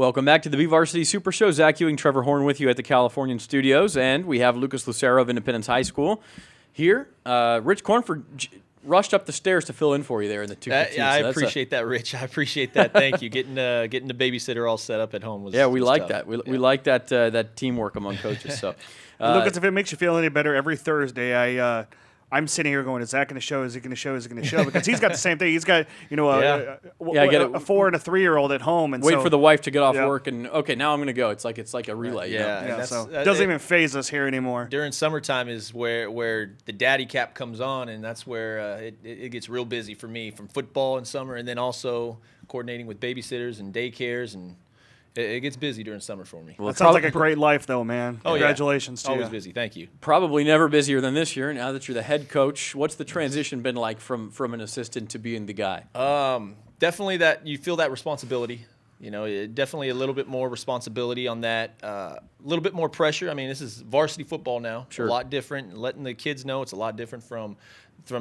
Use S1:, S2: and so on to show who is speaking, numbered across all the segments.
S1: Welcome back to the BVarsity Super Show. Zach Ewing, Trevor Horn with you at the Californian studios, and we have Lucas Lucero of Independence High School here. Rich Cornford rushed up the stairs to fill in for you there in the 215.
S2: I appreciate that, Rich. I appreciate that. Thank you. Getting the babysitter all set up at home was
S1: we like
S2: tough.
S1: that. We like that teamwork among coaches. So,
S3: Lucas, if it makes you feel any better, every Thursday I'm sitting here going, is that going to show? Is it going to show? Is it going to show? Because he's got the same thing. He's got, a 4 and a 3-year-old at home. And
S1: wait for the wife to get off work and, okay, now I'm going to go. It's like a relay.
S3: So it doesn't even phase us here anymore.
S2: During summertime is where the daddy cap comes on, and that's where it gets real busy for me from football in summer, and then also coordinating with babysitters and daycares, and it gets busy during summer for me.
S3: Well, that sounds like a great life, though, man. Congratulations to you.
S2: Always busy. Thank you.
S1: Probably never busier than this year. Now that you're the head coach, what's the transition been like from an assistant to being the guy?
S2: Definitely that you feel that responsibility. Definitely a little bit more responsibility on that. A little bit more pressure. I mean, this is varsity football now.
S1: Sure.
S2: A lot different. Letting the kids know it's a lot different from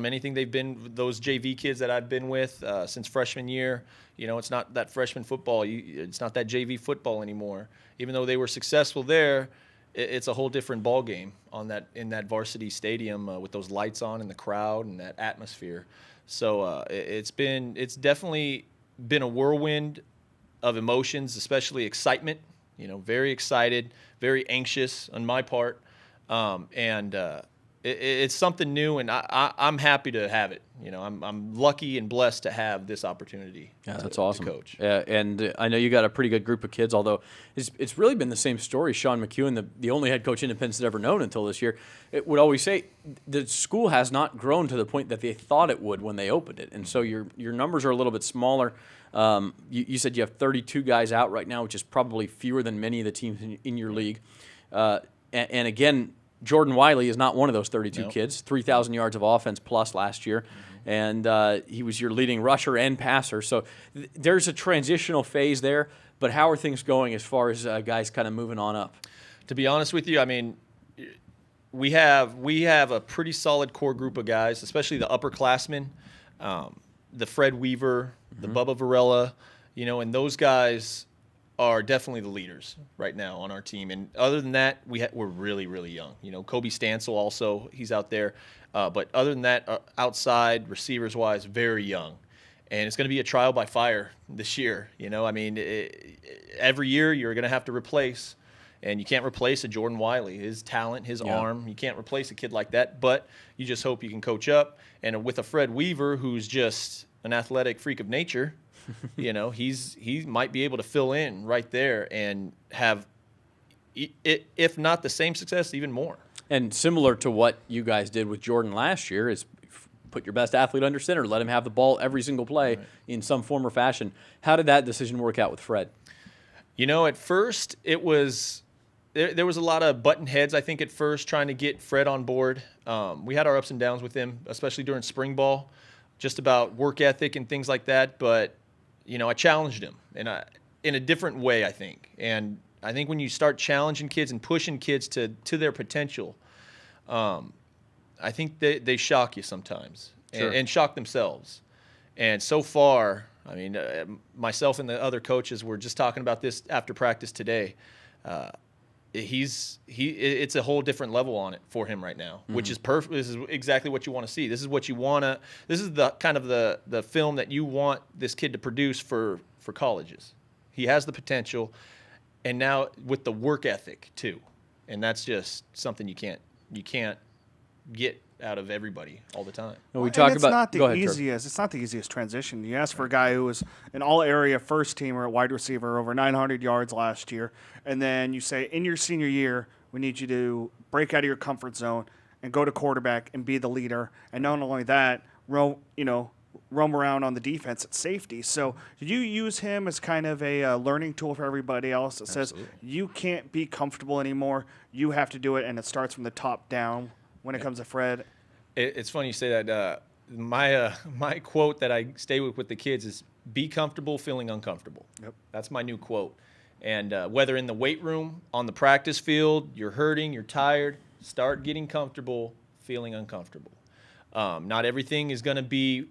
S2: anything they've been. Those JV kids that I've been with since freshman year. It's not that freshman football. It's not that JV football anymore. Even though they were successful there, it's a whole different ball game in that varsity stadium with those lights on and the crowd and that atmosphere. So it's definitely been a whirlwind of emotions, especially excitement. Very excited, very anxious on my part, and it's something new, and I'm happy to have it. I'm lucky and blessed to have this opportunity.
S1: Yeah, that's awesome.
S2: To coach.
S1: And I know you got a pretty good group of kids, although it's really been the same story. Sean McEwen, the only head coach Independence had ever known until this year, it would always say the school has not grown to the point that they thought it would when they opened it. And so your numbers are a little bit smaller. You said you have 32 guys out right now, which is probably fewer than many of the teams in your league. And again, Jordan Wiley is not one of those 32 kids, 3,000 yards of offense plus last year. And he was your leading rusher and passer. So there's a transitional phase there. But how are things going as far as guys kind of moving on up?
S2: To be honest with you, I mean, we have a pretty solid core group of guys, especially the upperclassmen, the Fred Weaver, the Bubba Varela, and those guys are definitely the leaders right now on our team. And other than that, we're really, really young. Kobe Stansel also, he's out there. But other than that, outside, receivers-wise, very young. And it's going to be a trial by fire this year. Every year you're going to have to replace. And you can't replace a Jordan Wiley, his talent, his arm. You can't replace a kid like that. But you just hope you can coach up. And with a Fred Weaver, who's just an athletic freak of nature, he might be able to fill in right there and have, if not the same success, even more.
S1: And similar to what you guys did with Jordan last year is put your best athlete under center, let him have the ball every single play in some form or fashion. How did that decision work out with Fred?
S2: At first it was there was a lot of button heads, I think, at first trying to get Fred on board. We had our ups and downs with him, especially during spring ball, just about work ethic and things like that. But I challenged him in a different way, I think. And I think when you start challenging kids and pushing kids to their potential, I think they shock you sometimes and shock themselves. And so far, I mean, myself and the other coaches were just talking about this after practice today. It's a whole different level on it for him right now, which is perfect. This is exactly what you want to see. This is what you want to. This is the kind of the film that you want this kid to produce for colleges. He has the potential, and now with the work ethic too, and that's just something you can't get out of everybody all the time.
S1: And we talk about.
S3: It's not the easiest transition. You ask for a guy who was an all-area first teamer at wide receiver, over 900 yards last year, and then you say in your senior year we need you to break out of your comfort zone and go to quarterback and be the leader. And not only that, roam around on the defense at safety. So did you use him as kind of a learning tool for everybody else that says you can't be comfortable anymore, you have to do it, and it starts from the top down when it comes to Fred?
S2: It's funny you say that. My quote that I stay with the kids is, be comfortable feeling uncomfortable.
S3: Yep.
S2: That's my new quote. And whether in the weight room, on the practice field, you're hurting, you're tired, start getting comfortable feeling uncomfortable. Not everything is going to be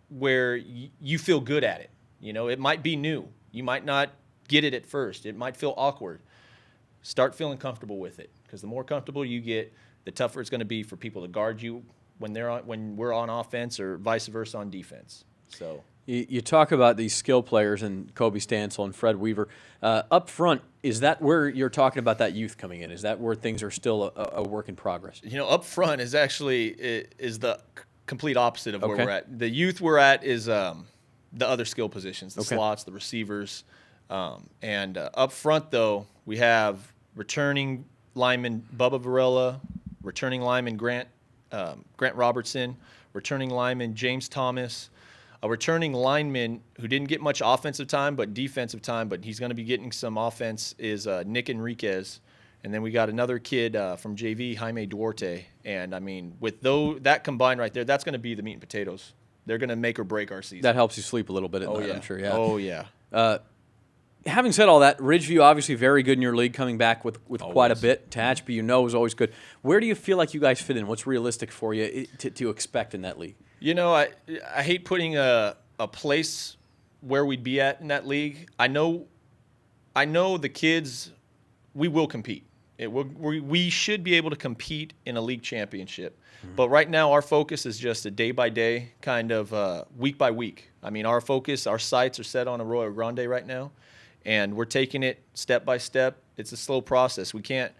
S2: where you feel good at it. It might be new. You might not get it at first. It might feel awkward. Start feeling comfortable with it, because the more comfortable you get, the tougher it's going to be for people to guard you when we're on offense, or vice versa on defense. So
S1: you talk about these skill players and Kobe Stansel and Fred Weaver. Up front, is that where you're talking about that youth coming in? Is that where things are still a work in progress?
S2: Up front is actually is the complete opposite of where
S1: Okay.
S2: we're at. The youth we're at is the other skill positions, the
S1: Okay.
S2: slots, the receivers. And up front, though, we have returning lineman Bubba Varela, returning lineman Grant Robertson, returning lineman James Thomas, a returning lineman who didn't get much offensive time but defensive time, but he's going to be getting some offense, is Nick Enriquez. And then we got another kid from JV, Jaime Duarte. And, I mean, with that combined right there, that's going to be the meat and potatoes. They're going to make or break our season.
S1: That helps you sleep a little bit at
S2: Oh,
S1: night,
S2: yeah.
S1: I'm sure. Yeah.
S2: Oh, yeah.
S1: Having said all that, Ridgeview obviously very good in your league, coming back with quite a
S2: Always.
S1: bit. Tehachapi, is always good. Where do you feel like you guys fit in? What's realistic for you to expect in that league?
S2: I hate putting a place where we'd be at in that league. I know the kids, we will compete. We should be able to compete in a league championship. Mm-hmm. But right now our focus is just a day-by-day kind of week-by-week. I mean, our focus, our sights are set on Arroyo Grande right now, and we're taking it step by step. It's a slow process. We can't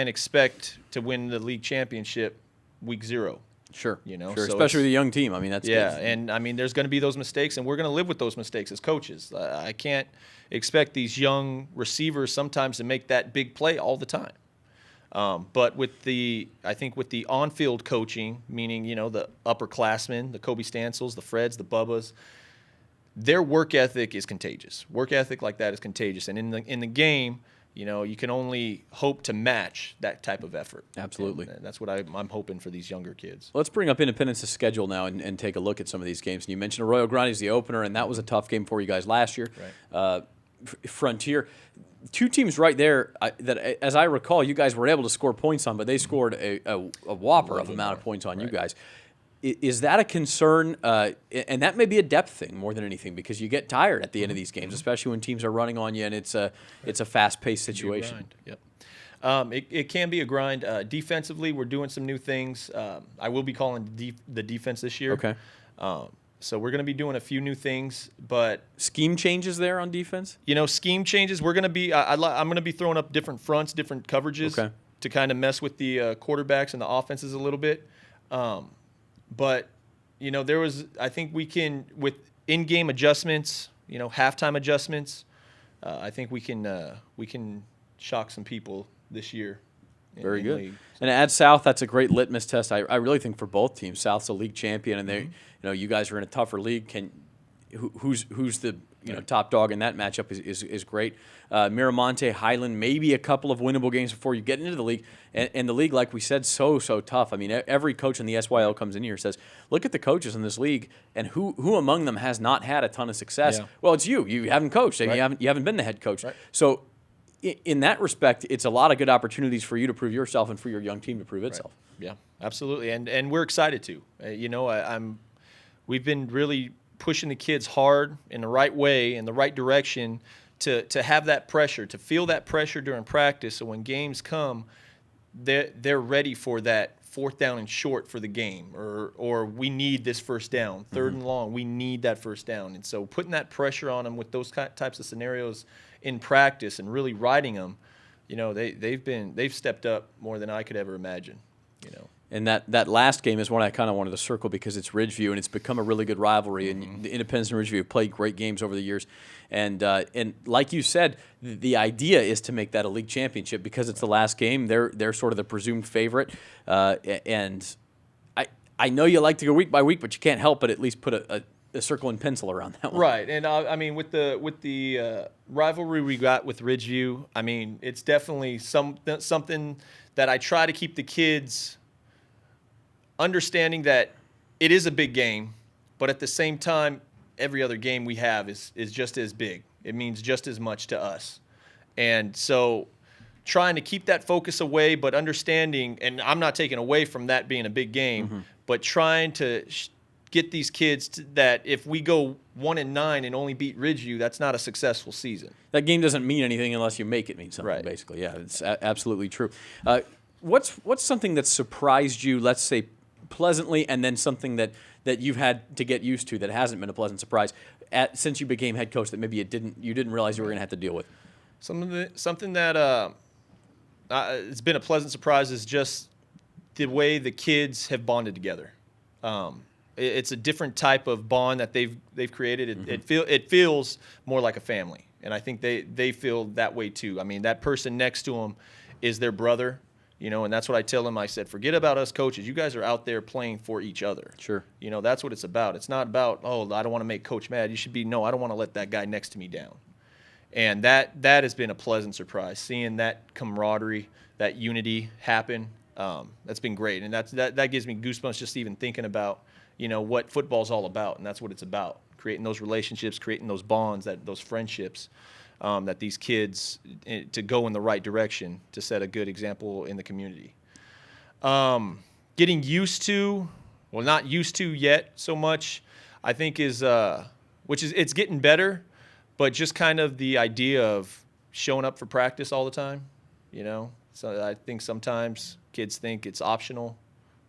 S2: expect to win the league championship week 0.
S1: Sure.
S2: Sure,
S1: So especially with a young team. I mean, that's
S2: yeah,
S1: good.
S2: and I mean, there's going to be those mistakes, and we're going to live with those mistakes as coaches. I can't expect these young receivers sometimes to make that big play all the time. But I think with the on-field coaching, meaning the upperclassmen, the Kobe Stansels, the Freds, the Bubbas, their work ethic is contagious. Work ethic like that is contagious, and in the game, you can only hope to match that type of effort.
S1: Absolutely.
S2: And that's what I'm hoping for these younger kids.
S1: Let's bring up Independence's schedule now and take a look at some of these games. And you mentioned Arroyo Grande is the opener, and that was a tough game for you guys last year.
S2: Right.
S1: Frontier, 2 teams right there that, as I recall, you guys were able to score points on, but they scored a whopper of amount of points on you guys. Is that a concern? And that may be a depth thing more than anything, because you get tired at the end of these games, especially when teams are running on you and it's a fast-paced situation.
S2: Yep. It can be a grind. Defensively, we're doing some new things. I will be calling the defense this year.
S1: Okay.
S2: So we're going to be doing a few new things, but
S1: Scheme changes there on defense?
S2: scheme changes. We're going to be. I'm going to be throwing up different fronts, different coverages to kind of mess with the quarterbacks and the offenses a little bit. But I think we can, with in-game adjustments, halftime adjustments. I think we can shock some people this year.
S1: Very good.
S2: League.
S1: And at South, that's a great litmus test. I really think for both teams. South's a league champion, and they, you guys are in a tougher league. Who's the top dog in that matchup is great. Miramonte, Highland, maybe a couple of winnable games before you get into the league. And the league, like we said, so tough. I mean, every coach in the SYL comes in here and says, look at the coaches in this league, and who among them has not had a ton of success?
S2: Yeah.
S1: Well, it's you. You haven't coached, and
S2: Right.
S1: you haven't been the head coach.
S2: Right.
S1: So in that respect, it's a lot of good opportunities for you to prove yourself and for your young team to prove itself.
S2: Yeah, absolutely, and we're excited to. We've been really pushing the kids hard in the right way, in the right direction, to have that pressure, to feel that pressure during practice. So when games come, they're ready for that 4th down and short for the game, or we need this first down, 3rd and long, we need that first down. And so putting that pressure on them with those types of scenarios in practice and really riding them, they've stepped up more than I could ever imagine.
S1: And that last game is one I kind of wanted to circle because it's Ridgeview, and it's become a really good rivalry. And the Independence and Ridgeview have played great games over the years. And like you said, the idea is to make that a league championship because it's the last game. They're sort of the presumed favorite. And I know you like to go week by week, but you can't help but at least put a circle and pencil around that one.
S2: Right, and I mean with the rivalry we got with Ridgeview, I mean it's definitely something that I try to keep the kids understanding that it is a big game, but at the same time, every other game we have is just as big. It means just as much to us, and so trying to keep that focus away, but understanding, and I'm not taking away from that being a big game, but trying to get these kids that if we go 1-9 and only beat Ridgeview, that's not a successful season.
S1: That game doesn't mean anything unless you make it mean something,
S2: Right.
S1: basically. Yeah, it's absolutely true. What's something that surprised you, let's say, pleasantly, and then something that you've had to get used to that hasn't been a pleasant surprise since you became head coach that maybe you didn't realize you were going to have to deal with?
S2: Something that it's been a pleasant surprise is just the way the kids have bonded together. It's a different type of bond that they've created. It feels more like a family, and I think they feel that way too. I mean, that person next to them is their brother, and that's what I tell them. I said, forget about us coaches. You guys are out there playing for each other.
S1: Sure.
S2: That's what it's about. It's not about, oh, I don't want to make coach mad. You should be, no, I don't want to let that guy next to me down. And that has been a pleasant surprise, seeing that camaraderie, that unity happen. That's been great, and that gives me goosebumps just even thinking about what football's all about, and that's what it's about: creating those relationships, creating those bonds, those friendships, that these kids to go in the right direction to set a good example in the community. Getting used to, well, not used to yet so much, I think it's getting better, but just kind of the idea of showing up for practice all the time, So I think sometimes kids think it's optional,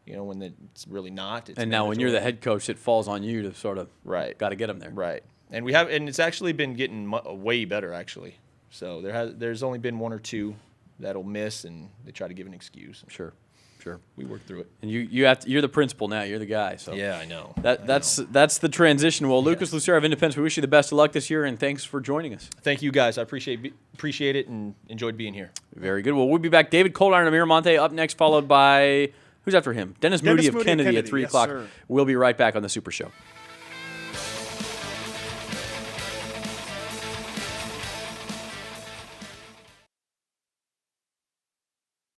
S2: when it's really not. It's
S1: and now when you're the head coach, it falls on you to sort of got to get them there.
S2: Right. And it's actually been getting way better, actually. So there's only been one or two that'll miss, and they try to give an excuse.
S1: Sure.
S2: We work through it.
S1: And you're the principal now. You're the guy. So
S2: yeah, I know.
S1: That's the transition. Well, Lucas Lucero of Independence, we wish you the best of luck this year, and thanks for joining us.
S2: Thank you, guys. I appreciate it and enjoyed being here.
S1: Very good. Well, we'll be back. David Coldiron of Miramonte up next, followed by who's after him? Dennis Moody of Kennedy at 3 o'clock.
S3: Sir.
S1: We'll be right back on the Super Show.